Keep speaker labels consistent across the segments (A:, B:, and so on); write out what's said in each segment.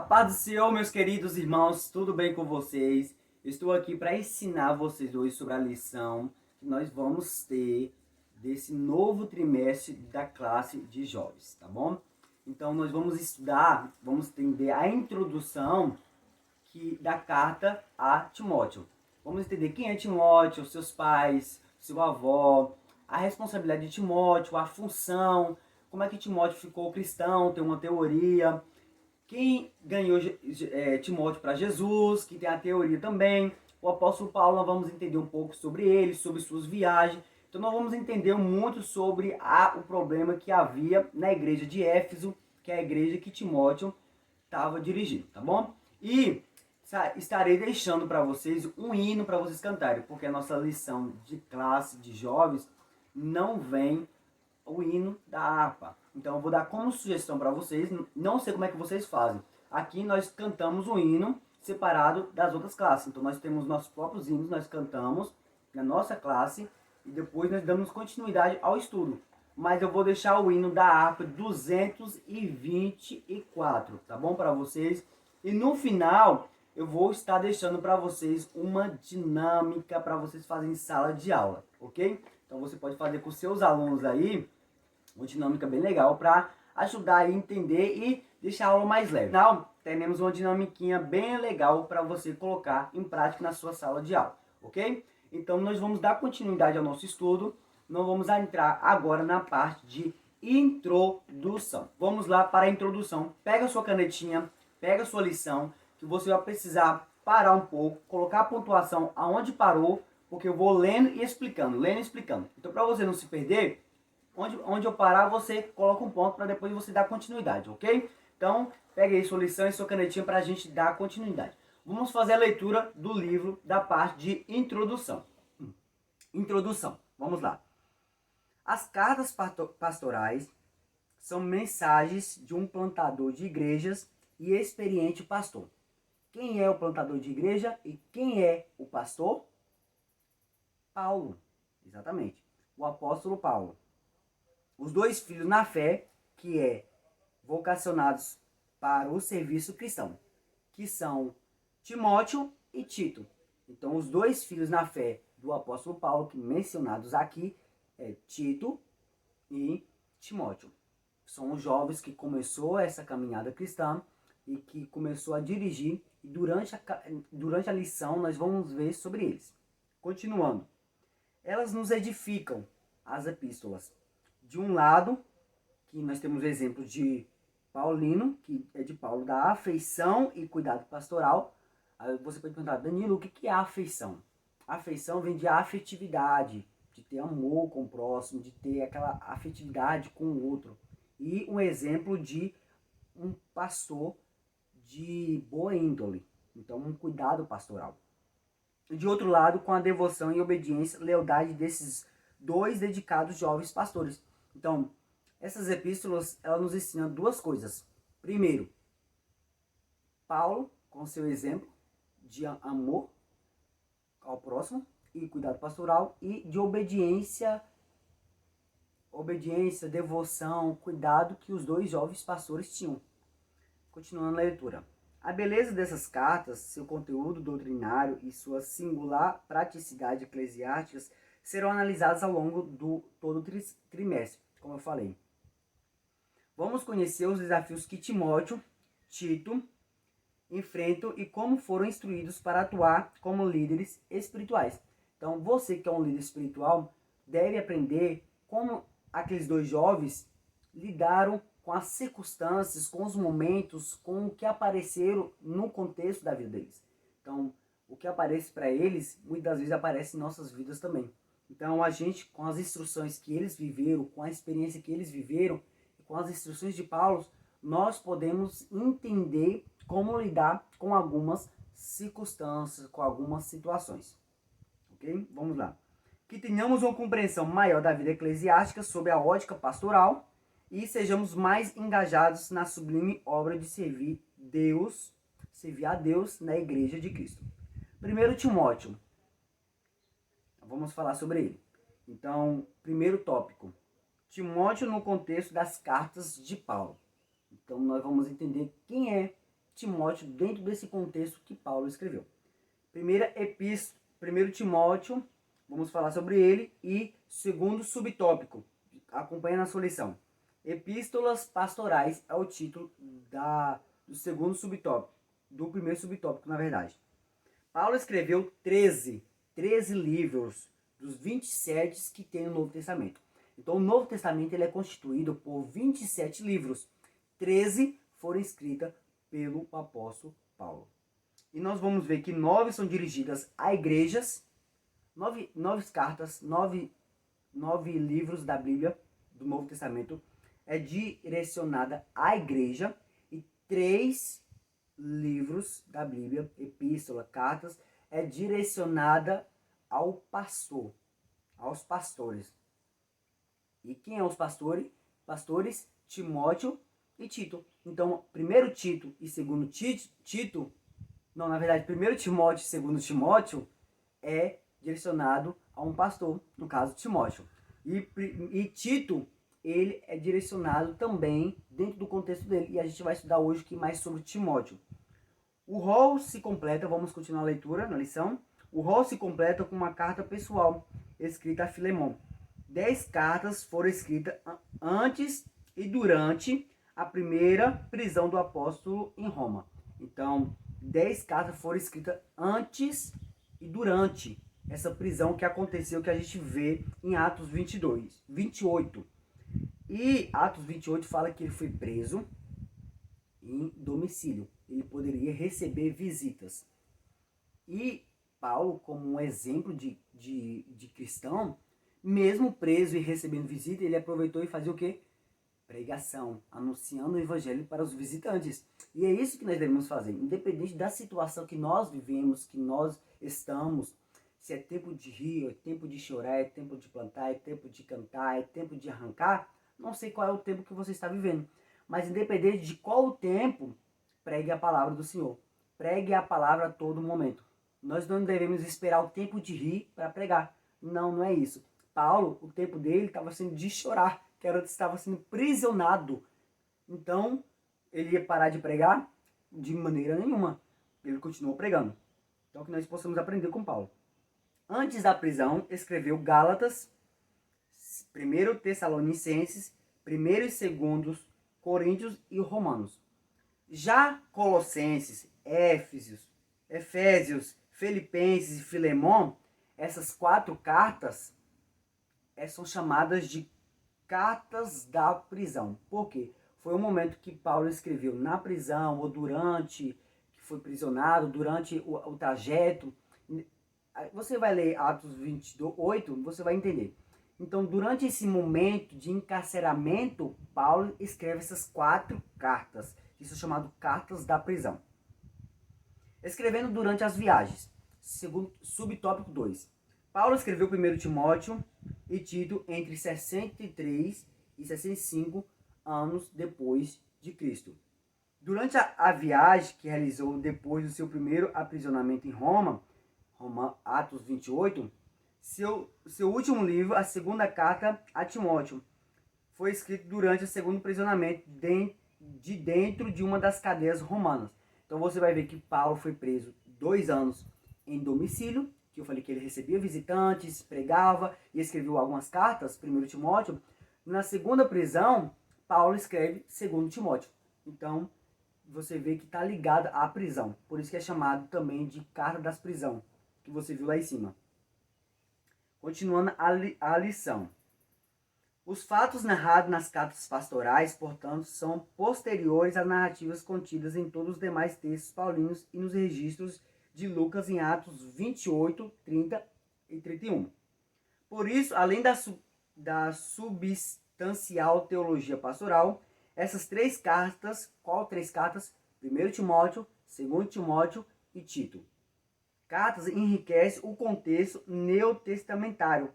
A: A paz do Senhor, meus queridos irmãos, tudo bem com vocês? Estou aqui para ensinar vocês hoje sobre a lição que nós vamos ter desse novo trimestre da classe de jovens, tá bom? Então nós vamos estudar, vamos entender a introdução da carta a Timóteo. Vamos entender quem é Timóteo, seus pais, seu avô, a responsabilidade de Timóteo, a função, como é que Timóteo ficou cristão, tem uma teoria. Quem ganhou Timóteo para Jesus, que tem a teoria também. O apóstolo Paulo, nós vamos entender um pouco sobre ele, sobre suas viagens. Então nós vamos entender muito sobre o problema que havia na igreja de Éfeso, que é a igreja que Timóteo estava dirigindo, tá bom? E estarei deixando para vocês um hino para vocês cantarem, porque a nossa lição de classe de jovens não vem o hino da harpa. Então eu vou dar como sugestão para vocês, não sei como é que vocês fazem. Aqui nós cantamos o hino separado das outras classes. Então nós temos nossos próprios hinos, nós cantamos na nossa classe e depois nós damos continuidade ao estudo. Mas eu vou deixar o hino da harpa 224, tá bom para vocês? E no final eu vou estar deixando para vocês uma dinâmica para vocês fazerem em sala de aula, ok? Então você pode fazer com seus alunos aí uma dinâmica bem legal para ajudar a entender e deixar a aula mais leve. Final, teremos uma dinamiquinha bem legal para você colocar em prática na sua sala de aula, ok? Então nós vamos dar continuidade ao nosso estudo. Nós vamos entrar agora na parte de introdução. Vamos lá para a introdução. Pega a sua canetinha, pega a sua lição, que você vai precisar parar um pouco, colocar a pontuação aonde parou, porque eu vou lendo e explicando, lendo e explicando. Então para você não se perder, onde eu parar, você coloca um ponto para depois você dar continuidade, ok? Então, pegue aí sua lição e sua canetinha para a gente dar continuidade. Vamos fazer a leitura do livro da parte de introdução. Introdução, vamos lá. As cartas pastorais são mensagens de um plantador de igrejas e experiente pastor. Quem é o plantador de igreja e quem é o pastor? Paulo, exatamente, o apóstolo Paulo. Os dois filhos na fé, que é vocacionados para o serviço cristão, que são Timóteo e Tito. Então, os dois filhos na fé do apóstolo Paulo, que mencionados aqui, é Tito e Timóteo. São os jovens que começou essa caminhada cristã e que começou a dirigir, e durante a lição nós vamos ver sobre eles. Continuando. Elas nos edificam, as epístolas. De um lado, que nós temos o exemplo de Paulino, que é de Paulo, da afeição e cuidado pastoral. Aí você pode perguntar, Danilo, o que é afeição? Afeição vem de afetividade, de ter amor com o próximo, de ter aquela afetividade com o outro. E um exemplo de um pastor de boa índole, então um cuidado pastoral. E de outro lado, com a devoção e obediência, lealdade desses dois dedicados jovens pastores. Então, essas epístolas, elas nos ensinam duas coisas. Primeiro, Paulo, com seu exemplo de amor ao próximo e cuidado pastoral, e de obediência, devoção, cuidado que os dois jovens pastores tinham. Continuando a leitura. A beleza dessas cartas, seu conteúdo doutrinário e sua singular praticidade eclesiástica serão analisadas ao longo do todo o trimestre, como eu falei. Vamos conhecer os desafios que Timóteo, Tito enfrentam e como foram instruídos para atuar como líderes espirituais. Então, você que é um líder espiritual deve aprender como aqueles dois jovens lidaram com as circunstâncias, com os momentos, com o que apareceram no contexto da vida deles. Então, o que aparece para eles, muitas vezes aparece em nossas vidas também. Então, a gente, com as instruções que eles viveram, com a experiência que eles viveram, com as instruções de Paulo, nós podemos entender como lidar com algumas circunstâncias, com algumas situações. Ok? Vamos lá. Que tenhamos uma compreensão maior da vida eclesiástica sob a ótica pastoral e sejamos mais engajados na sublime obra de servir a Deus na Igreja de Cristo. 1 Timóteo. Vamos falar sobre ele. Então, primeiro tópico. Timóteo no contexto das cartas de Paulo. Então, nós vamos entender quem é Timóteo dentro desse contexto que Paulo escreveu. Primeiro Timóteo, vamos falar sobre ele, e segundo subtópico, acompanha na sua lição. Epístolas pastorais é o título do segundo subtópico, do primeiro subtópico, na verdade. Paulo escreveu 13 livros dos 27 que tem no Novo Testamento. Então, o Novo Testamento ele é constituído por 27 livros. 13 foram escritas pelo apóstolo Paulo. E nós vamos ver que 9 são dirigidas a igrejas, 9 cartas, 9 livros da Bíblia, do Novo Testamento, é direcionada à igreja, e 3 livros da Bíblia, epístola, cartas, é direcionada ao pastor, aos pastores. E quem é os pastores? Pastores Timóteo e Tito. Então, primeiro Tito e segundo Tito, não, na verdade, primeiro Timóteo e segundo Timóteo é direcionado a um pastor, no caso Timóteo. E Tito, ele é direcionado também dentro do contexto dele. E a gente vai estudar hoje aqui mais sobre Timóteo. O rol se completa, vamos continuar a leitura na lição. O rol se completa com uma carta pessoal escrita a Filemon. 10 cartas foram escritas antes e durante a primeira prisão do apóstolo em Roma. Então, 10 cartas foram escritas antes e durante essa prisão que aconteceu, que a gente vê em Atos 28. E Atos 28 fala que ele foi preso em domicílio. Ele poderia receber visitas. E Paulo, como um exemplo de cristão, mesmo preso e recebendo visita, ele aproveitou e fazia o quê? Pregação, anunciando o evangelho para os visitantes. E é isso que nós devemos fazer, independente da situação que nós vivemos, que nós estamos. Se é tempo de rir, é tempo de chorar, é tempo de plantar, é tempo de cantar, é tempo de arrancar. Não sei qual é o tempo que você está vivendo. Mas independente de qual o tempo, pregue a palavra do Senhor. Pregue a palavra a todo momento. Nós não devemos esperar o tempo de rir para pregar. Não, não é isso. Paulo, o tempo dele estava sendo de chorar, que estava sendo prisionado. Então, ele ia parar de pregar? De maneira nenhuma. Ele continuou pregando. Então, que nós possamos aprender com Paulo. Antes da prisão, escreveu Gálatas, 1 Tessalonicenses, 1 e 2 Coríntios e Romanos. Já Colossenses, Efésios, Filipenses e Filemon, essas 4 cartas são chamadas de cartas da prisão. Por quê? Foi um momento que Paulo escreveu na prisão, ou durante, que foi prisionado, durante o trajeto. Você vai ler Atos 28, você vai entender. Então, durante esse momento de encarceramento, Paulo escreve essas 4 cartas, que são chamadas cartas da prisão. Escrevendo durante as viagens. Segundo subtópico 2. Paulo escreveu 1 Timóteo e Tito entre 63 e 65 anos depois de Cristo. Durante a viagem que realizou depois do seu primeiro aprisionamento em Roma, Atos 28, seu último livro, a segunda carta a Timóteo, foi escrito durante o segundo aprisionamento dentro de uma das cadeias romanas. Então você vai ver que Paulo foi preso 2 anos em domicílio, que eu falei que ele recebia visitantes, pregava e escreveu algumas cartas, 1 Timóteo. Na segunda prisão, Paulo escreve 2 Timóteo. Então, você vê que está ligado à prisão. Por isso que é chamado também de carta das prisões, que você viu lá em cima. Continuando a lição. Os fatos narrados nas cartas pastorais, portanto, são posteriores às narrativas contidas em todos os demais textos paulinos e nos registros de Lucas em Atos 28, 30 e 31. Por isso, além da substancial teologia pastoral, essas 3 cartas, qual 3 cartas? 1 Timóteo, 2 Timóteo e Tito. Cartas enriquecem o contexto neotestamentário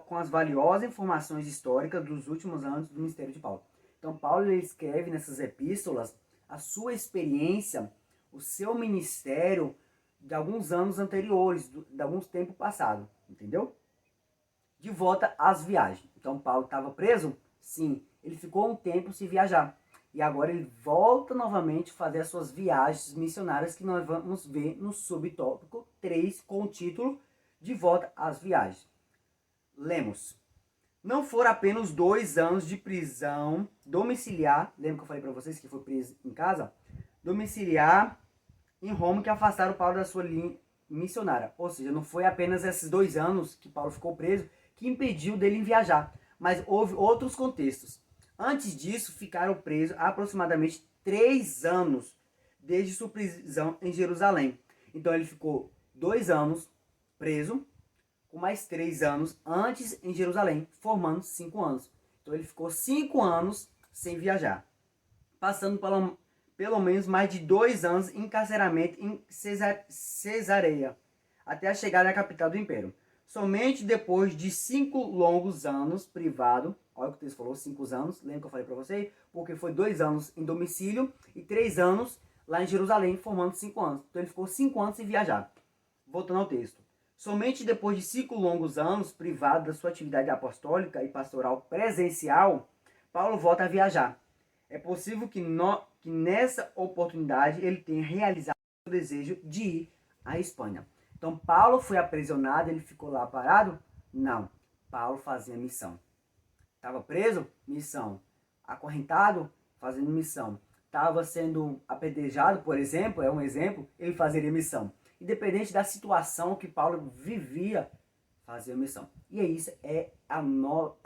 A: com as valiosas informações históricas dos últimos anos do ministério de Paulo. Então, Paulo ele escreve nessas epístolas a sua experiência, o seu ministério de alguns anos anteriores, de alguns tempos passados, entendeu? De volta às viagens. Então, Paulo estava preso? Sim. Ele ficou um tempo sem viajar. E agora ele volta novamente a fazer as suas viagens missionárias, que nós vamos ver no subtópico 3, com o título De Volta às Viagens. Lemos. Não foram apenas 2 anos de prisão domiciliar, lembra que eu falei para vocês que foi preso em casa? Domiciliar em Roma, que afastaram Paulo da sua linha missionária. Ou seja, não foi apenas esses 2 anos que Paulo ficou preso que impediu dele viajar, mas houve outros contextos. Antes disso, ficaram presos aproximadamente 3 anos, desde sua prisão em Jerusalém. Então ele ficou 2 anos preso, com mais 3 anos antes em Jerusalém, formando 5 anos. Então ele ficou 5 anos sem viajar, passando pelo menos mais de 2 anos em encarceramento em Cesareia, até a chegada à capital do império. Somente depois de 5 longos anos privado, olha o que o texto falou, 5 anos, lembra que eu falei para vocês? Porque foi 2 anos em domicílio e 3 anos lá em Jerusalém, formando 5 anos. Então ele ficou 5 anos sem viajar. Voltando ao texto. Somente depois de 5 longos anos privado da sua atividade apostólica e pastoral presencial, Paulo volta a viajar. É possível que nessa oportunidade ele tenha realizado o desejo de ir à Espanha. Então Paulo foi aprisionado, ele ficou lá parado? Não. Paulo fazia missão. Estava preso? Missão. Acorrentado? Fazendo missão. Estava sendo apedrejado, por exemplo, é um exemplo, ele fazeria missão. Independente da situação que Paulo vivia, fazia missão. E é isso,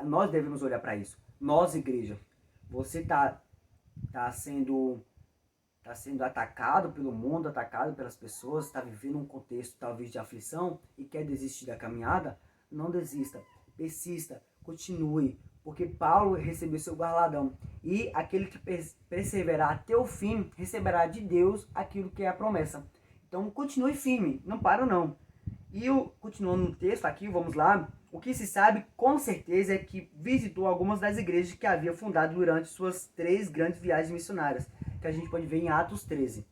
A: nós devemos olhar para isso. Nós, igreja, você está sendo atacado pelo mundo, atacado pelas pessoas, está vivendo um contexto talvez de aflição e quer desistir da caminhada, não desista, persista, continue, porque Paulo recebeu seu galardão. E aquele que perseverar até o fim, receberá de Deus aquilo que é a promessa. Então continue firme, não para não. E continuando no texto aqui, vamos lá, o que se sabe com certeza é que visitou algumas das igrejas que havia fundado durante suas 3 grandes viagens missionárias, que a gente pode ver em Atos 13.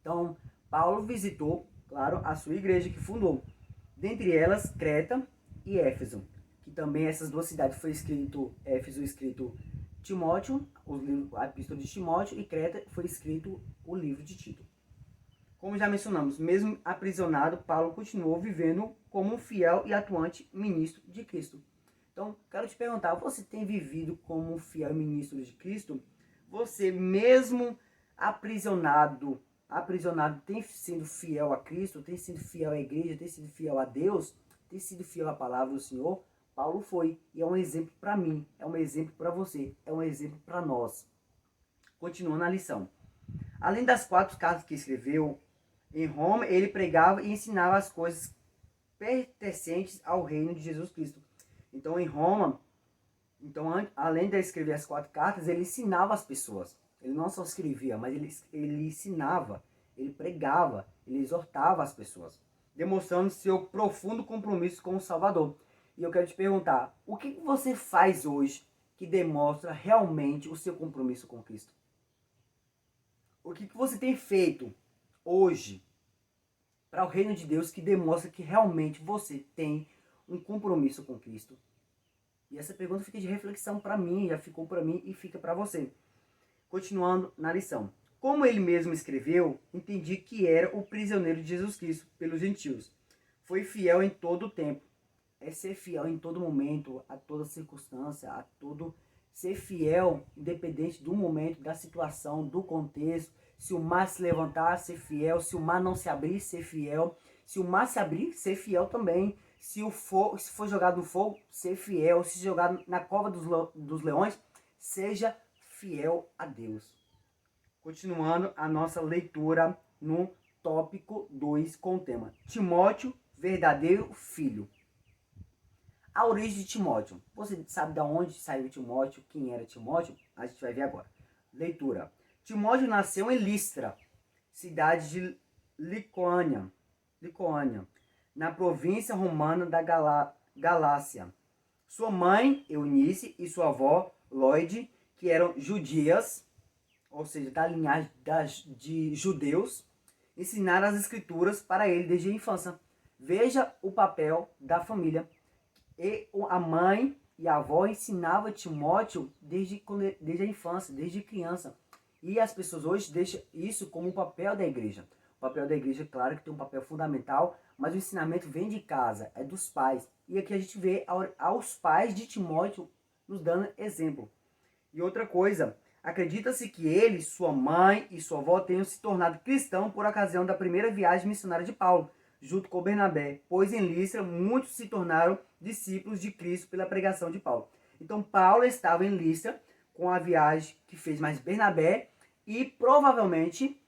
A: Então, Paulo visitou, claro, a sua igreja que fundou. Dentre elas, Creta e Éfeso, que também essas 2 cidades foi escrito, Éfeso escrito Timóteo, a epístola de Timóteo, e Creta foi escrito o livro de Tito. Como já mencionamos, mesmo aprisionado, Paulo continuou vivendo como um fiel e atuante ministro de Cristo. Então, quero te perguntar, você tem vivido como um fiel ministro de Cristo? Você mesmo aprisionado, tem sido fiel a Cristo, tem sido fiel à igreja, tem sido fiel a Deus, tem sido fiel à palavra do Senhor? Paulo foi, e é um exemplo para mim, é um exemplo para você, é um exemplo para nós. Continuando a lição. Além das 4 cartas que escreveu, em Roma, ele pregava e ensinava as coisas pertencentes ao reino de Jesus Cristo. Então, em Roma, além de escrever as 4 cartas, ele ensinava as pessoas. Ele não só escrevia, mas ele ensinava, ele pregava, ele exortava as pessoas, demonstrando seu profundo compromisso com o Salvador. E eu quero te perguntar, o que você faz hoje que demonstra realmente o seu compromisso com Cristo? O que você tem feito hoje para o reino de Deus que demonstra que realmente você tem um compromisso com Cristo? E essa pergunta fica de reflexão para mim, já ficou para mim e fica para você. Continuando na lição. Como ele mesmo escreveu, entendi que era o prisioneiro de Jesus Cristo pelos gentios. Foi fiel em todo o tempo. É ser fiel em todo momento, a toda circunstância, ser fiel independente do momento, da situação, do contexto. Se o mar se levantar, ser fiel. Se o mar não se abrir, ser fiel. Se o mar se abrir, ser fiel também. Se for jogado no fogo, ser fiel. Se jogado na cova dos leões, seja fiel a Deus. Continuando a nossa leitura no tópico 2 com o tema Timóteo, verdadeiro filho. A origem de Timóteo. Você sabe de onde saiu Timóteo? Quem era Timóteo? A gente vai ver agora. Leitura. Timóteo nasceu em Listra, cidade de Licônia, na província romana da Galácia. Sua mãe, Eunice, e sua avó, Lóide, que eram judias, ou seja, da linhagem de judeus, ensinaram as escrituras para ele desde a infância. Veja o papel da família. E a mãe e a avó ensinavam Timóteo desde a infância, desde criança. E as pessoas hoje deixam isso como um papel da igreja. O papel da igreja, claro que tem um papel fundamental, mas o ensinamento vem de casa, é dos pais. E aqui a gente vê aos pais de Timóteo nos dando exemplo. E outra coisa, acredita-se que ele, sua mãe e sua avó tenham se tornado cristãos por ocasião da primeira viagem missionária de Paulo, junto com Bernabé, pois em Listra muitos se tornaram discípulos de Cristo pela pregação de Paulo. Então Paulo estava em Listra com a viagem que fez mais Bernabé e provavelmente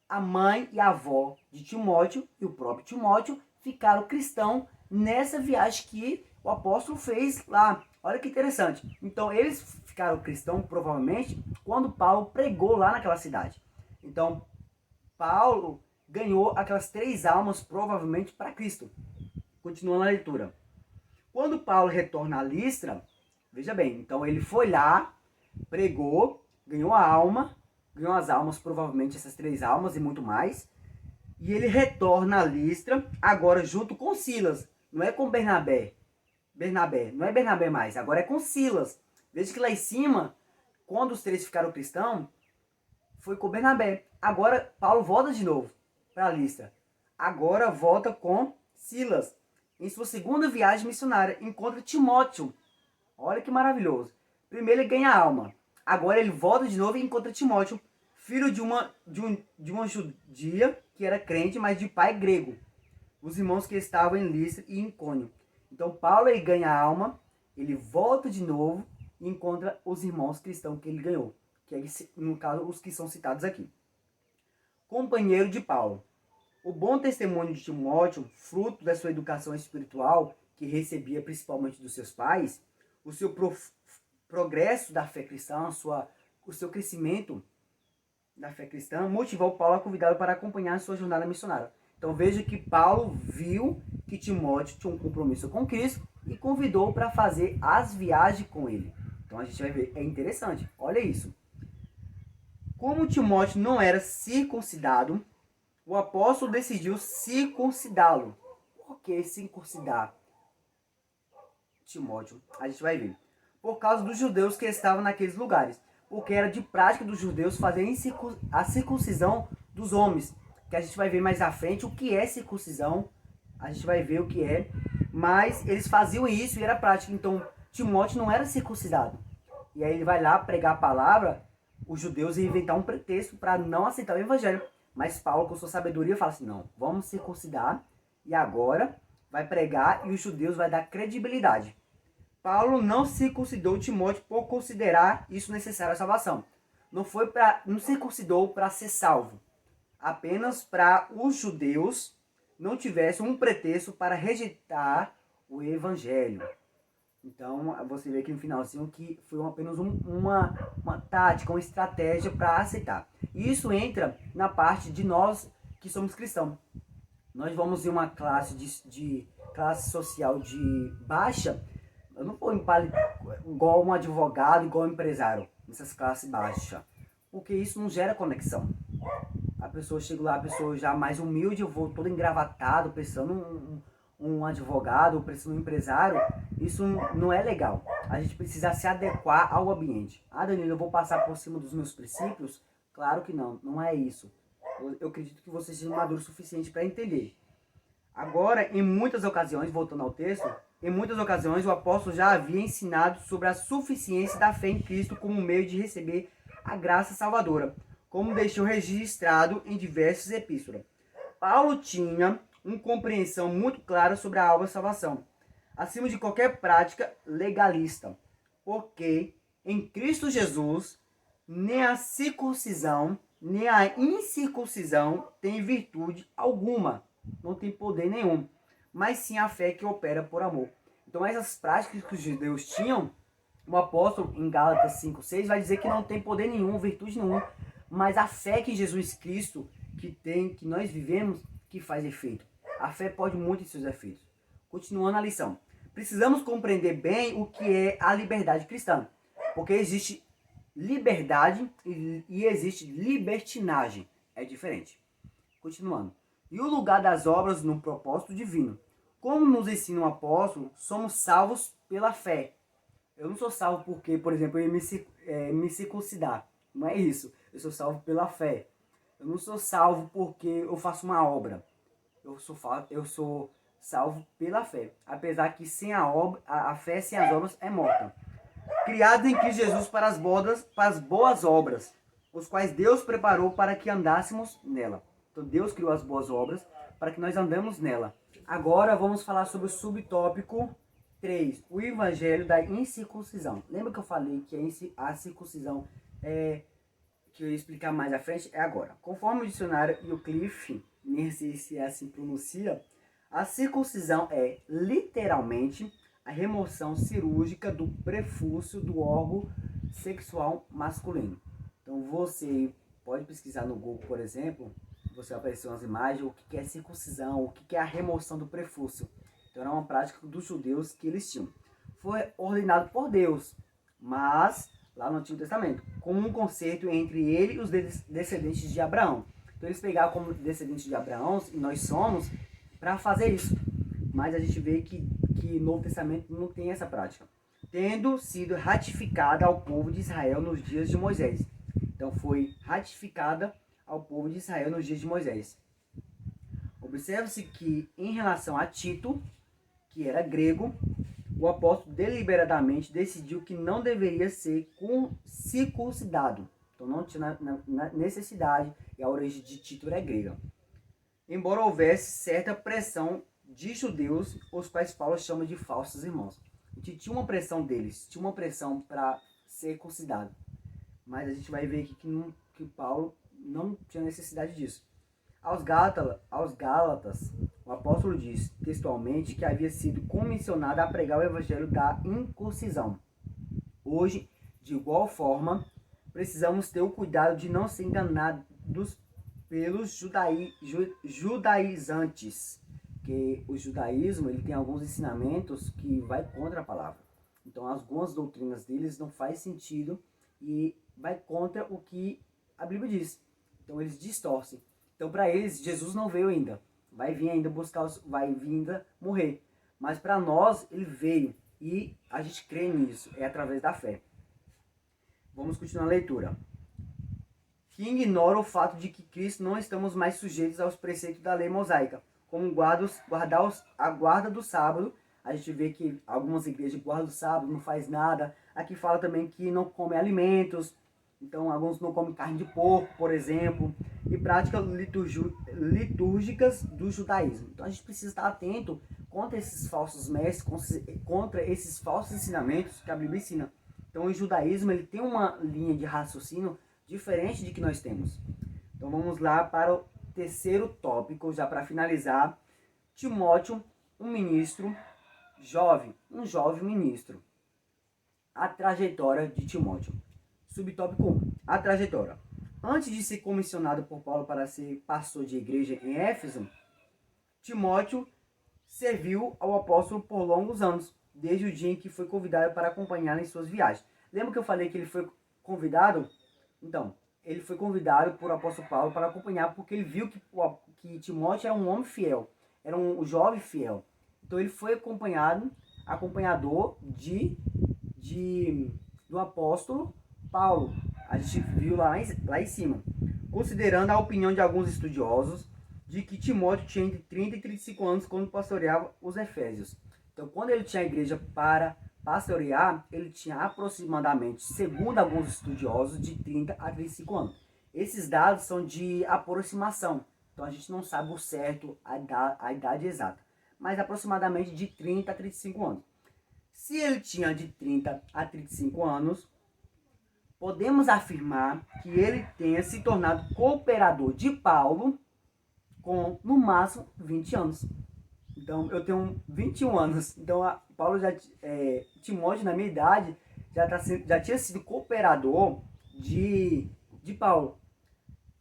A: a mãe e a avó de Timóteo e o próprio Timóteo ficaram cristãos nessa viagem que o apóstolo fez lá. Olha que interessante. Então eles ficaram cristãos provavelmente quando Paulo pregou lá naquela cidade. Então Paulo ganhou aquelas 3 almas provavelmente para Cristo. Continuando a leitura. Quando Paulo retorna a Listra, veja bem, então ele foi lá, pregou, ganhou as almas, provavelmente essas 3 almas e muito mais. E ele retorna a Listra, agora junto com Silas, não é com Bernabé, não é Bernabé mais, agora é com Silas. Veja que lá em cima, quando os 3 ficaram cristãos, foi com Bernabé. Agora Paulo volta de novo para Listra. Agora volta com Silas. Em sua segunda viagem missionária, encontra Timóteo. Olha que maravilhoso. Primeiro ele ganha a alma. Agora ele volta de novo e encontra Timóteo, filho de uma judia que era crente, mas de pai grego. Os irmãos que estavam em Listra e em Icônio. Então Paulo ele ganha a alma, ele volta de novo e encontra os irmãos cristãos que ele ganhou. Que é, no caso, os que são citados aqui. Companheiro de Paulo. O bom testemunho de Timóteo, fruto da sua educação espiritual, que recebia principalmente dos seus pais, o seu progresso da fé cristã, o seu crescimento da fé cristã, motivou Paulo a convidá-lo para acompanhar a sua jornada missionária. Então veja que Paulo viu que Timóteo tinha um compromisso com Cristo e convidou para fazer as viagens com ele. Então a gente vai ver, é interessante, olha isso. Como Timóteo não era circuncidado, o apóstolo decidiu circuncidá-lo. Por que circuncidar Timóteo? A gente vai ver. Por causa dos judeus que estavam naqueles lugares. Porque era de prática dos judeus fazerem a circuncisão dos homens. Que a gente vai ver mais à frente o que é circuncisão. A gente vai ver o que é. Mas eles faziam isso e era prática. Então Timóteo não era circuncidado. E aí ele vai lá pregar a palavra. Os judeus iam inventar um pretexto para não aceitar o evangelho. Mas Paulo, com sua sabedoria, fala assim, não, vamos circuncidar e agora vai pregar e os judeus vai dar credibilidade. Paulo não circuncidou Timóteo por considerar isso necessário à salvação. Não circuncidou para ser salvo. Apenas para os judeus não tivessem um pretexto para rejeitar o evangelho. Então, você vê aqui no finalzinho que foi apenas uma tática, uma estratégia para aceitar. E isso entra na parte de nós que somos cristãos. Nós vamos em uma classe de classe social de baixa. Eu não vou igual um advogado, igual um empresário, nessas classes baixas. Porque isso não gera conexão. A pessoa chega lá, a pessoa já mais humilde, eu vou todo engravatado, pensando um advogado, pensando um empresário. Isso não é legal. A gente precisa se adequar ao ambiente. Ah, Danilo, eu vou passar por cima dos meus princípios? Claro que não, não é isso. Eu acredito que você seja maduro o suficiente para entender. Agora, em muitas ocasiões, voltando ao texto, em muitas ocasiões o apóstolo já havia ensinado sobre a suficiência da fé em Cristo como meio de receber a graça salvadora, como deixou registrado em diversas epístolas. Paulo tinha uma compreensão muito clara sobre a obra de salvação, acima de qualquer prática legalista, porque em Cristo Jesus nem a circuncisão nem a incircuncisão tem virtude alguma, não tem poder nenhum, mas sim a fé que opera por amor. Então essas práticas que os judeus tinham, o apóstolo em Gálatas 5:6 vai dizer que não tem poder nenhum, virtude nenhuma, mas a fé que Jesus Cristo que nós vivemos, que faz efeito. A fé pode muito em seus efeitos. Continuando a lição. Precisamos compreender bem o que é a liberdade cristã, porque existe liberdade e existe libertinagem. É diferente. Continuando. E o lugar das obras no propósito divino. Como nos ensina o apóstolo, somos salvos pela fé. Eu não sou salvo porque, por exemplo, eu ia me circuncidar. Não é isso. Eu sou salvo pela fé. Eu não sou salvo porque eu faço uma obra. Eu sou salvo pela fé. Apesar que sem a fé sem as obras é morta. Criado em Cristo Jesus para as boas obras, os quais Deus preparou para que andássemos nela. Então Deus criou as boas obras para que nós andemos nela. Agora vamos falar sobre o subtópico 3, o evangelho da incircuncisão. Lembra que eu falei que a circuncisão que eu ia explicar mais à frente? É agora. Conforme o dicionário Wycliffe, nem sei se é assim pronuncia, a circuncisão é literalmente a remoção cirúrgica do prefúcio do órgão sexual masculino. Então você pode pesquisar no Google, por exemplo, você vai aparecer umas imagens, o que é circuncisão, o que é a remoção do prefúcio. Então era uma prática dos judeus que eles tinham. Foi ordenado por Deus, mas lá no Antigo Testamento, como um concerto entre ele e os descendentes de Abraão. Então eles pegavam como descendentes de Abraão, e nós somos, para fazer isso. Mas a gente vê que no Novo Testamento não tem essa prática. Tendo sido ratificada ao povo de Israel nos dias de Moisés. Então foi ratificada ao povo de Israel nos dias de Moisés. Observe-se que em relação a Tito, que era grego, o apóstolo deliberadamente decidiu que não deveria ser circuncidado. Então não tinha necessidade, e a origem de Tito era grega. Embora houvesse certa pressão de judeus, os quais Paulo chama de falsos irmãos. Tinha uma pressão deles, tinha uma pressão para ser circuncidado. Mas a gente vai ver aqui que Paulo não tinha necessidade disso. Aos Gálatas, o apóstolo diz textualmente que havia sido comissionado a pregar o evangelho da incircuncisão. Hoje, de igual forma, precisamos ter o cuidado de não ser enganados pelos judaizantes, que o judaísmo ele tem alguns ensinamentos que vai contra a palavra. Então, algumas doutrinas deles não faz sentido e vai contra o que a Bíblia diz. Então, eles distorcem. Então, para eles, Jesus não veio ainda. Vai vir ainda vai vir ainda morrer. Mas para nós, ele veio. E a gente crê nisso. É através da fé. Vamos continuar a leitura. Que ignora o fato de que Cristo não estamos mais sujeitos aos preceitos da lei mosaica. Como guardar a guarda do sábado. A gente vê que algumas igrejas guardam o sábado, não faz nada. Aqui fala também que não come alimentos. Então, alguns não comem carne de porco, por exemplo. E práticas litúrgicas do judaísmo. Então, a gente precisa estar atento contra esses falsos mestres, contra esses falsos ensinamentos que a Bíblia ensina. Então, o judaísmo ele tem uma linha de raciocínio diferente de que nós temos. Então, vamos lá para o terceiro tópico, já para finalizar. Timóteo, um ministro jovem, um jovem ministro. A trajetória de Timóteo. Subtópico 1. A trajetória. Antes de ser comissionado por Paulo para ser pastor de igreja em Éfeso, Timóteo serviu ao apóstolo por longos anos, desde o dia em que foi convidado para acompanhá-lo em suas viagens. Lembra que eu falei que ele foi convidado? Então, ele foi convidado por apóstolo Paulo para acompanhar, porque ele viu que Timóteo era um homem fiel, era um jovem fiel. Então ele foi acompanhador do apóstolo Paulo. A gente viu lá em cima. Considerando a opinião de alguns estudiosos de que Timóteo tinha entre 30 e 35 anos quando pastoreava os Efésios. Então, quando ele tinha a igreja para pastorear, ele tinha aproximadamente, segundo alguns estudiosos, de 30 a 35 anos. Esses dados são de aproximação. Então, a gente não sabe o certo, a idade exata. Mas aproximadamente de 30 a 35 anos. Se ele tinha de 30 a 35 anos, podemos afirmar que ele tenha se tornado cooperador de Paulo com, no máximo, 20 anos. Então, eu tenho 21 anos. Então, Timóteo, na minha idade, já tinha sido cooperador de Paulo.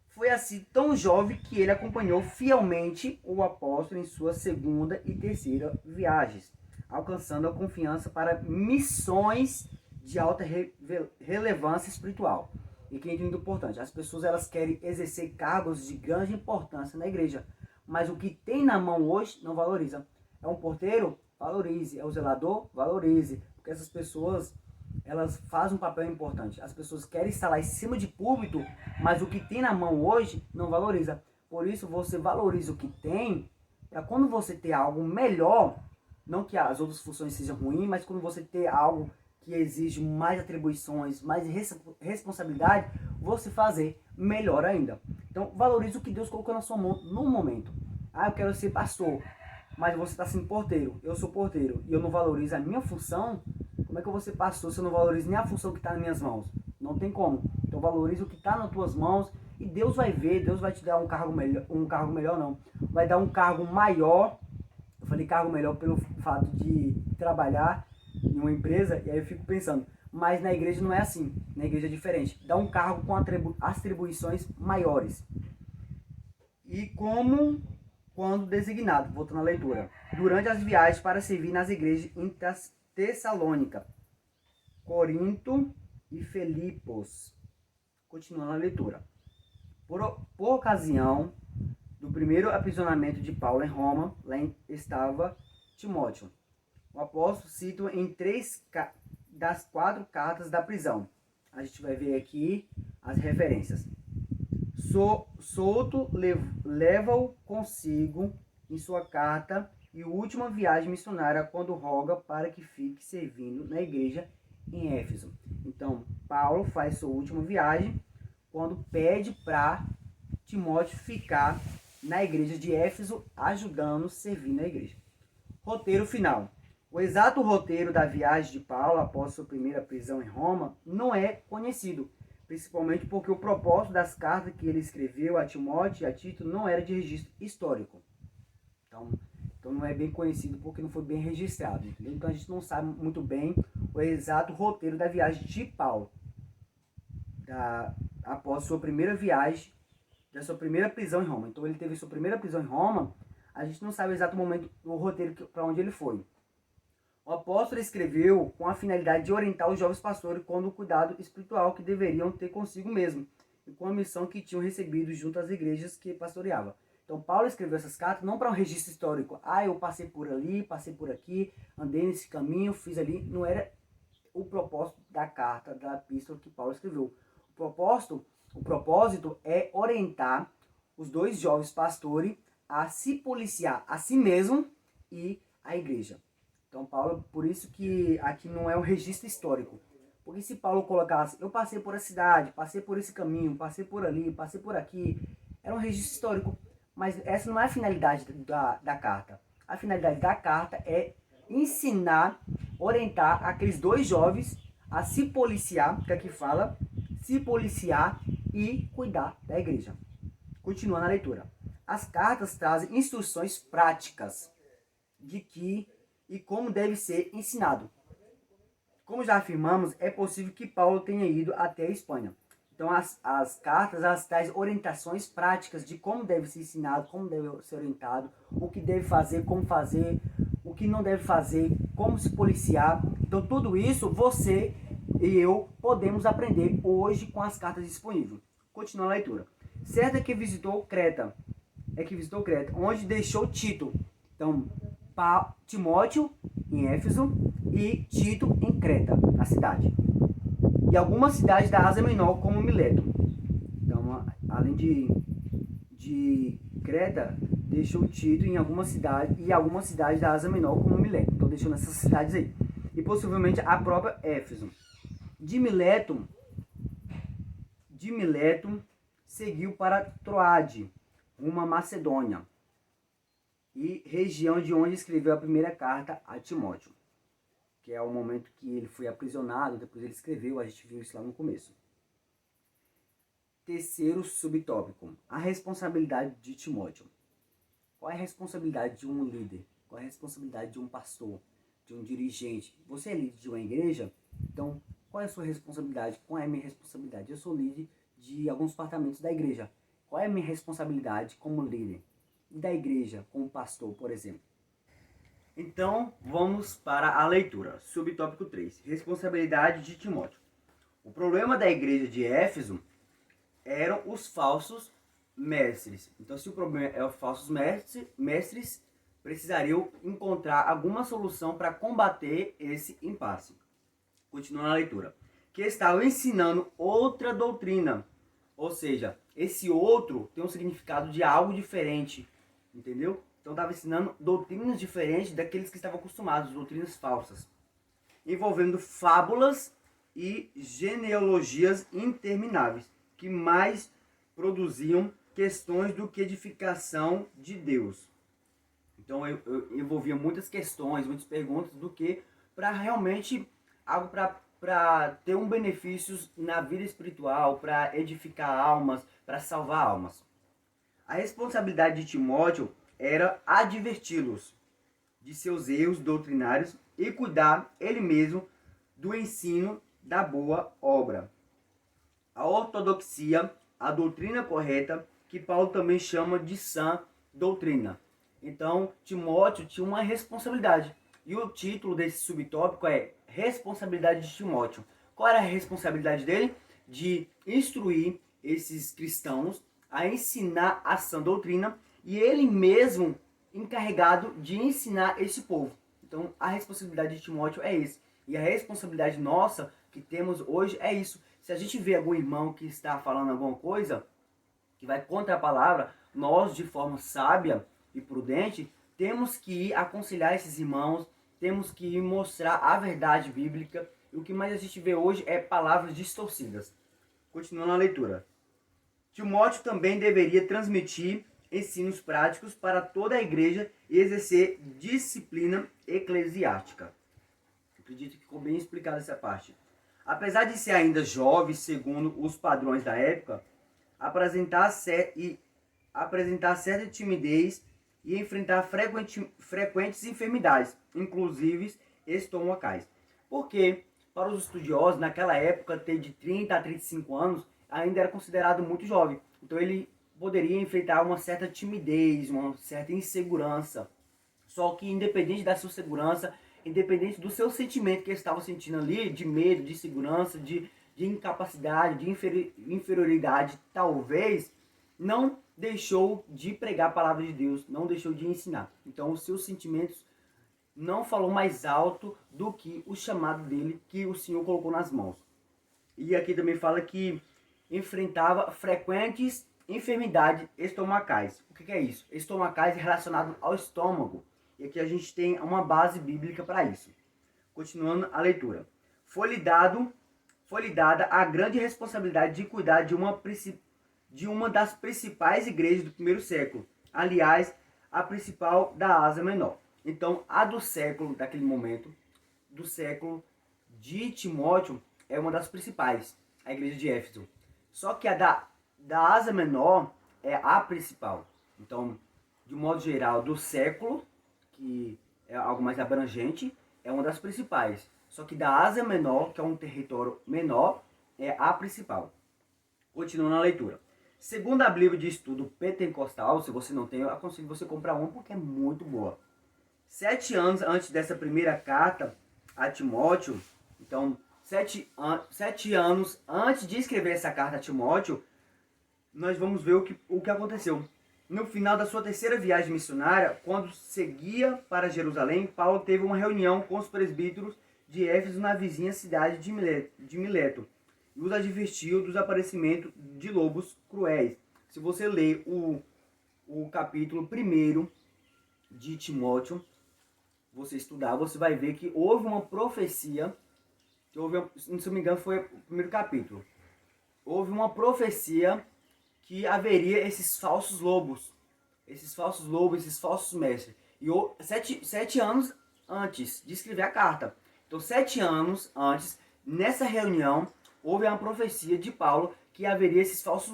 A: Foi assim, tão jovem, que ele acompanhou fielmente o apóstolo em suas segunda e terceira viagens, alcançando a confiança para missões de alta relevância espiritual. E que é muito importante, as pessoas elas querem exercer cargos de grande importância na igreja, mas o que tem na mão hoje não valoriza. É um porteiro? Valorize. É o zelador? Valorize. Porque essas pessoas elas fazem um papel importante. As pessoas querem estar lá em cima de púlpito, mas o que tem na mão hoje não valoriza. Por isso você valoriza o que tem, para quando você ter algo melhor, não que as outras funções sejam ruins, mas quando você ter algo que exige mais atribuições, mais responsabilidade, você fazer melhor ainda. Então valorize o que Deus colocou na sua mão no momento. Ah, eu quero ser pastor, mas você está sendo porteiro, eu sou porteiro, e eu não valorizo a minha função. Como é que eu vou ser pastor se eu não valorizo nem a função que está nas minhas mãos? Não tem como. Então valorize o que está nas tuas mãos e Deus vai ver, Deus vai te dar um cargo melhor não, vai dar um cargo maior. Eu falei cargo melhor pelo fato de trabalhar em uma empresa, e aí eu fico pensando, mas na igreja não é assim, na igreja é diferente. Dá um cargo com atribuições maiores. E como quando designado, voltando à leitura, durante as viagens para servir nas igrejas em Tessalônica, Corinto e Filipos. Continuando a leitura. Por ocasião do primeiro aprisionamento de Paulo em Roma, lá estava Timóteo. O apóstolo cita em 3 das 4 cartas da prisão. A gente vai ver aqui as referências. Souto leva-o consigo em sua carta e última viagem missionária, quando roga para que fique servindo na igreja em Éfeso. Então, Paulo faz sua última viagem quando pede para Timóteo ficar na igreja de Éfeso, ajudando, servindo a igreja. Roteiro final. O exato roteiro da viagem de Paulo após sua primeira prisão em Roma não é conhecido, principalmente porque o propósito das cartas que ele escreveu a Timóteo e a Tito não era de registro histórico. Então não é bem conhecido porque não foi bem registrado, entendeu? Então a gente não sabe muito bem o exato roteiro da viagem de Paulo, após sua primeira viagem, da sua primeira prisão em Roma. Então ele teve sua primeira prisão em Roma, a gente não sabe o exato momento, o roteiro para onde ele foi. O apóstolo escreveu com a finalidade de orientar os jovens pastores quanto ao cuidado espiritual que deveriam ter consigo mesmo e com a missão que tinham recebido junto às igrejas que pastoreava. Então Paulo escreveu essas cartas não para um registro histórico. Ah, eu passei por ali, passei por aqui, andei nesse caminho, fiz ali. Não era o propósito da carta, da epístola que Paulo escreveu. O propósito é orientar os dois jovens pastores a se policiar a si mesmo e a igreja. Então Paulo, por isso que aqui não é um registro histórico. Porque se Paulo colocasse, eu passei por a cidade, passei por esse caminho, passei por ali, passei por aqui, era um registro histórico. Mas essa não é a finalidade da carta. A finalidade da carta é ensinar, orientar aqueles dois jovens a se policiar, que aqui fala, se policiar e cuidar da igreja. Continuando a leitura. As cartas trazem instruções práticas de que e como deve ser ensinado. Como já afirmamos, é possível que Paulo tenha ido até a Espanha. Então as cartas, elas trazem orientações práticas de como deve ser ensinado, como deve ser orientado, o que deve fazer, como fazer, o que não deve fazer, como se policiar. Então tudo isso você e eu podemos aprender hoje com as cartas disponíveis. Continuando a leitura. Certo é que visitou Creta, onde deixou Tito. Então, Timóteo em Éfeso e Tito em Creta, na cidade. E algumas cidades da Ásia Menor, como Mileto. Então, além de Creta, deixou Tito em algumas cidades da Ásia Menor, como Mileto. Então, deixou nessas cidades aí. E possivelmente a própria Éfeso. De Mileto seguiu para Troade, uma Macedônia, e região de onde escreveu a primeira carta a Timóteo, que é o momento que ele foi aprisionado, depois ele escreveu, a gente viu isso lá no começo. Terceiro subtópico, a responsabilidade de Timóteo. Qual é a responsabilidade de um líder? Qual é a responsabilidade de um pastor, de um dirigente? Você é líder de uma igreja? Então, qual é a sua responsabilidade? Qual é a minha responsabilidade? Eu sou líder de alguns departamentos da igreja. Qual é a minha responsabilidade como líder? E da igreja, como pastor, por exemplo? Então, vamos para a leitura. Subtópico 3. Responsabilidade de Timóteo. O problema da igreja de Éfeso eram os falsos mestres. Então, se o problema é os falsos mestres, precisariam encontrar alguma solução para combater esse impasse. Continuando a leitura. Que estava ensinando outra doutrina. Ou seja, esse outro tem um significado de algo diferente. Entendeu? Então estava ensinando doutrinas diferentes daqueles que estavam acostumados, doutrinas falsas. Envolvendo fábulas e genealogias intermináveis, que mais produziam questões do que edificação de Deus. Então eu envolvia muitas questões, muitas perguntas do que para realmente algo para ter um benefício na vida espiritual, para edificar almas, para salvar almas. A responsabilidade de Timóteo era adverti-los de seus erros doutrinários e cuidar ele mesmo do ensino da boa obra. A ortodoxia, a doutrina correta, que Paulo também chama de sã doutrina. Então, Timóteo tinha uma responsabilidade. E o título desse subtópico é Responsabilidade de Timóteo. Qual era a responsabilidade dele? De instruir esses cristãos a ensinar a sã doutrina e ele mesmo encarregado de ensinar esse povo. Então, a responsabilidade de Timóteo é esse. E a responsabilidade nossa que temos hoje é isso. Se a gente vê algum irmão que está falando alguma coisa que vai contra a palavra, nós, de forma sábia e prudente, temos que aconselhar esses irmãos, temos que mostrar a verdade bíblica. E o que mais a gente vê hoje é palavras distorcidas. Continuando a leitura. Timóteo também deveria transmitir ensinos práticos para toda a igreja e exercer disciplina eclesiástica. Acredito que ficou bem explicada essa parte. Apesar de ser ainda jovem, segundo os padrões da época, apresentar certa timidez e enfrentar frequentes enfermidades, inclusive estomacais. Porque, para os estudiosos, naquela época, ter de 30 a 35 anos ainda era considerado muito jovem. Então ele poderia enfrentar uma certa timidez, uma certa insegurança. Só que independente da sua segurança, independente do seu sentimento que ele estava sentindo ali, de medo, de segurança, de incapacidade, de inferioridade, talvez, não deixou de pregar a palavra de Deus, não deixou de ensinar. Então os seus sentimentos não falou mais alto do que o chamado dele que o Senhor colocou nas mãos. E aqui também fala que enfrentava frequentes enfermidades estomacais. O que é isso? Estomacais relacionado ao estômago. E aqui a gente tem uma base bíblica para isso. Continuando a leitura. Foi-lhe dada a grande responsabilidade de cuidar de uma das principais igrejas do primeiro século. Aliás, a principal da Ásia Menor. Então, a do século, daquele momento, do século de Timóteo, é uma das principais, a igreja de Éfeso. Só que a da Ásia Menor é a principal. Então, de modo geral, do século, que é algo mais abrangente, é uma das principais. Só que da Ásia Menor, que é um território menor, é a principal. Continuando a leitura. Segundo a Bíblia de Estudo Pentecostal, se você não tem, eu aconselho você comprar uma porque é muito boa. 7 anos antes dessa primeira carta a Timóteo, então 7 anos antes de escrever essa carta a Timóteo, nós vamos ver o que aconteceu. No final da sua terceira viagem missionária, quando seguia para Jerusalém, Paulo teve uma reunião com os presbíteros de Éfeso na vizinha cidade de Mileto e os advertiu dos aparecimentos de lobos cruéis. Se você ler o capítulo 1 de Timóteo, você estudar, você vai ver que houve uma profecia, se não me engano foi o primeiro capítulo, houve uma profecia que haveria esses falsos lobos, esses falsos mestres. E 7 anos antes de escrever a carta. Então, 7 anos antes, nessa reunião, houve uma profecia de Paulo que haveria esses falsos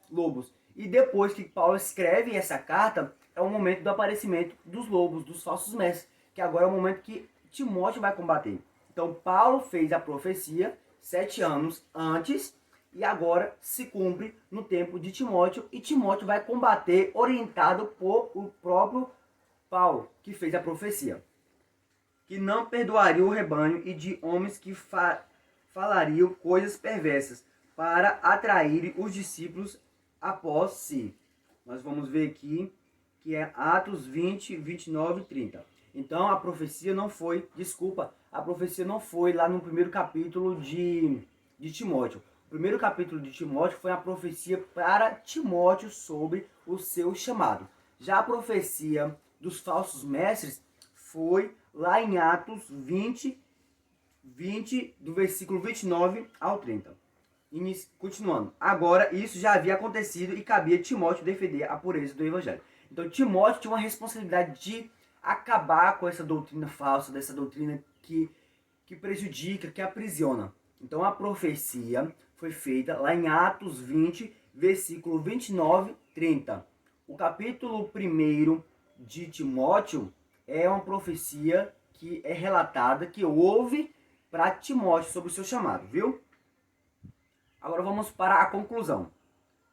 A: lobos. E depois que Paulo escreve essa carta, é o momento do aparecimento dos lobos, dos falsos mestres, que agora é o momento que Timóteo vai combater. Então, Paulo fez a profecia 7 anos antes, e agora se cumpre no tempo de Timóteo, e Timóteo vai combater orientado por o próprio Paulo, que fez a profecia. Que não perdoaria o rebanho e de homens que falariam coisas perversas para atrair os discípulos após si. Nós vamos ver aqui que é Atos 20, 29 e 30. Então a profecia não foi, a profecia não foi lá no primeiro capítulo de Timóteo. O primeiro capítulo de Timóteo foi a profecia para Timóteo sobre o seu chamado. Já a profecia dos falsos mestres foi lá em Atos 20, do versículo 29 ao 30. Continuando. Agora, isso já havia acontecido e cabia a Timóteo defender a pureza do evangelho. Então, Timóteo tinha uma responsabilidade de acabar com essa doutrina falsa, dessa doutrina que prejudica, que aprisiona. Então, a profecia foi feita lá em Atos 20, versículo 29, 30. O capítulo 1 de Timóteo é uma profecia que é relatada, que houve para Timóteo sobre o seu chamado, viu? Agora vamos para a conclusão.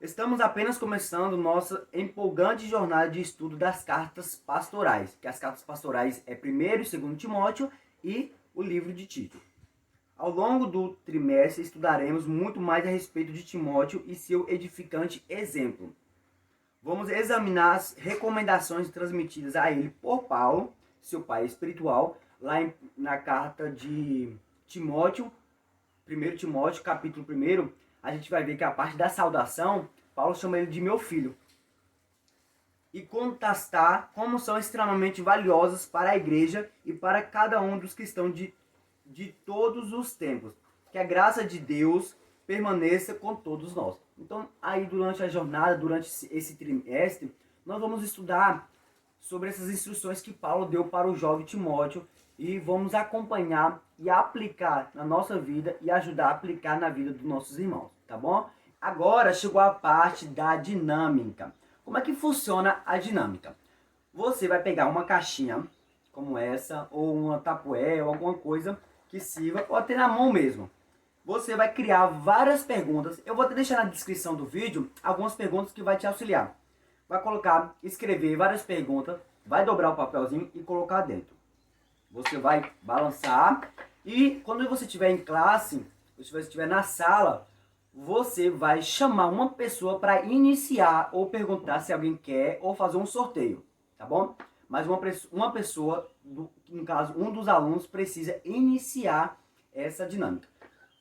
A: Estamos apenas começando nossa empolgante jornada de estudo das cartas pastorais, que as cartas pastorais é 1º e 2º Timóteo e o livro de Tito. Ao longo do trimestre estudaremos muito mais a respeito de Timóteo e seu edificante exemplo. Vamos examinar as recomendações transmitidas a ele por Paulo, seu pai espiritual, lá na carta de Timóteo, 1 Timóteo, capítulo 1, a gente vai ver que a parte da saudação, Paulo chama ele de meu filho. E contrastar como são extremamente valiosas para a igreja e para cada um dos cristãos de todos os tempos. Que a graça de Deus permaneça com todos nós. Então, aí durante a jornada, durante esse trimestre, nós vamos estudar sobre essas instruções que Paulo deu para o jovem Timóteo e vamos acompanhar e aplicar na nossa vida e ajudar a aplicar na vida dos nossos irmãos, tá bom? Agora chegou a parte da dinâmica. Como é que funciona a dinâmica? Você vai pegar uma caixinha como essa, ou uma tapoé, ou alguma coisa que sirva, ou até na mão mesmo. Você vai criar várias perguntas. Eu vou até deixar na descrição do vídeo algumas perguntas que vai te auxiliar. Vai colocar, escrever várias perguntas, vai dobrar o papelzinho e colocar dentro. Você vai balançar e quando você estiver em classe, ou se você estiver na sala, você vai chamar uma pessoa para iniciar ou perguntar se alguém quer ou fazer um sorteio, tá bom? Mas uma pessoa, no caso, um dos alunos precisa iniciar essa dinâmica.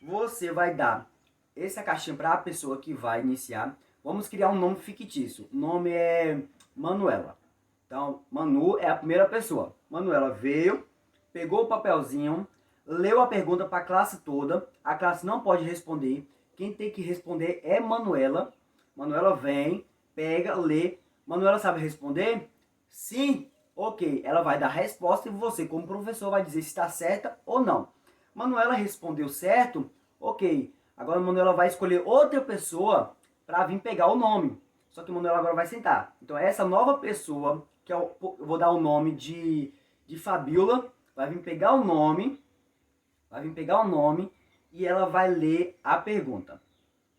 A: Você vai dar essa caixinha para a pessoa que vai iniciar. Vamos criar um nome fictício. O nome é Manuela. Então, Manu é a primeira pessoa. Manuela veio, pegou o papelzinho, leu a pergunta para a classe toda. A classe não pode responder. Quem tem que responder é Manuela. Manuela vem, pega, lê. Manuela sabe responder? Sim. Ok. Ela vai dar a resposta e você, como professor, vai dizer se está certa ou não. Manuela respondeu certo, ok. Agora a Manuela vai escolher outra pessoa para vir pegar o nome. Só que a Manuela agora vai sentar. Então essa nova pessoa, que eu vou dar o nome de Fabiola, vai vir pegar o nome, e ela vai ler a pergunta.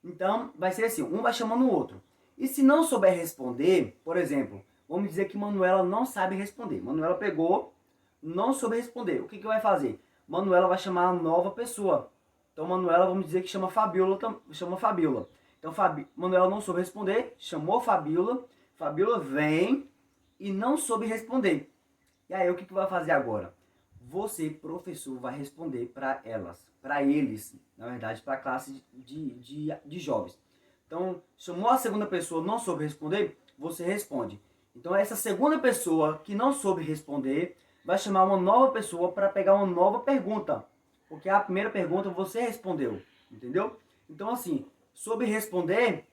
A: Então vai ser assim, um vai chamando o outro. E se não souber responder, por exemplo, vamos dizer que Manuela não sabe responder. Manuela pegou, não soube responder. O que vai fazer? Manuela vai chamar a nova pessoa. Então, Manuela, vamos dizer que chama Fabiola. Então, Manuela não soube responder, chamou Fabiola. Fabiola vem e não soube responder. E aí, o que vai fazer agora? Você, professor, vai responder para eles, na verdade, para a classe de jovens. Então, chamou a segunda pessoa, não soube responder, você responde. Então, essa segunda pessoa que não soube responder vai chamar uma nova pessoa para pegar uma nova pergunta. Porque a primeira pergunta você respondeu, entendeu? Então assim, soube responder,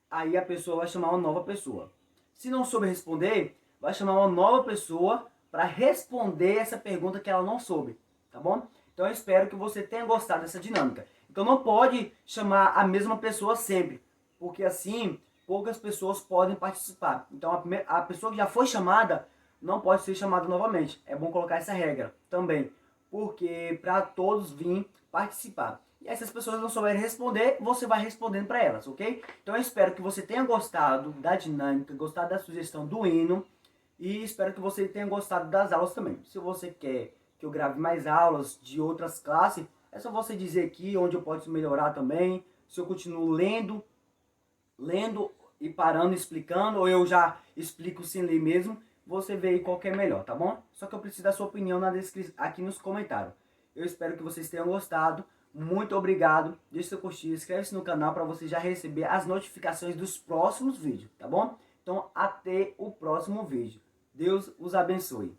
A: aí a pessoa vai chamar uma nova pessoa. Se não soube responder, vai chamar uma nova pessoa para responder essa pergunta que ela não soube, tá bom? Então eu espero que você tenha gostado dessa dinâmica. Então não pode chamar a mesma pessoa sempre, porque assim poucas pessoas podem participar. Então a pessoa que já foi chamada não pode ser chamado novamente. É bom colocar essa regra também, porque para todos virem participar. E aí, se as pessoas não souberem responder, você vai respondendo para elas, ok? Então eu espero que você tenha gostado da dinâmica, gostado da sugestão do hino e espero que você tenha gostado das aulas também. Se você quer que eu grave mais aulas de outras classes, é só você dizer aqui onde eu posso melhorar também. Se eu continuo lendo e parando, explicando, ou eu já explico sem ler mesmo, você vê aí qual que é melhor, tá bom? Só que eu preciso da sua opinião aqui nos comentários. Eu espero que vocês tenham gostado. Muito obrigado. Deixe seu curtir, inscreve-se no canal para você já receber as notificações dos próximos vídeos, tá bom? Então, até o próximo vídeo. Deus os abençoe.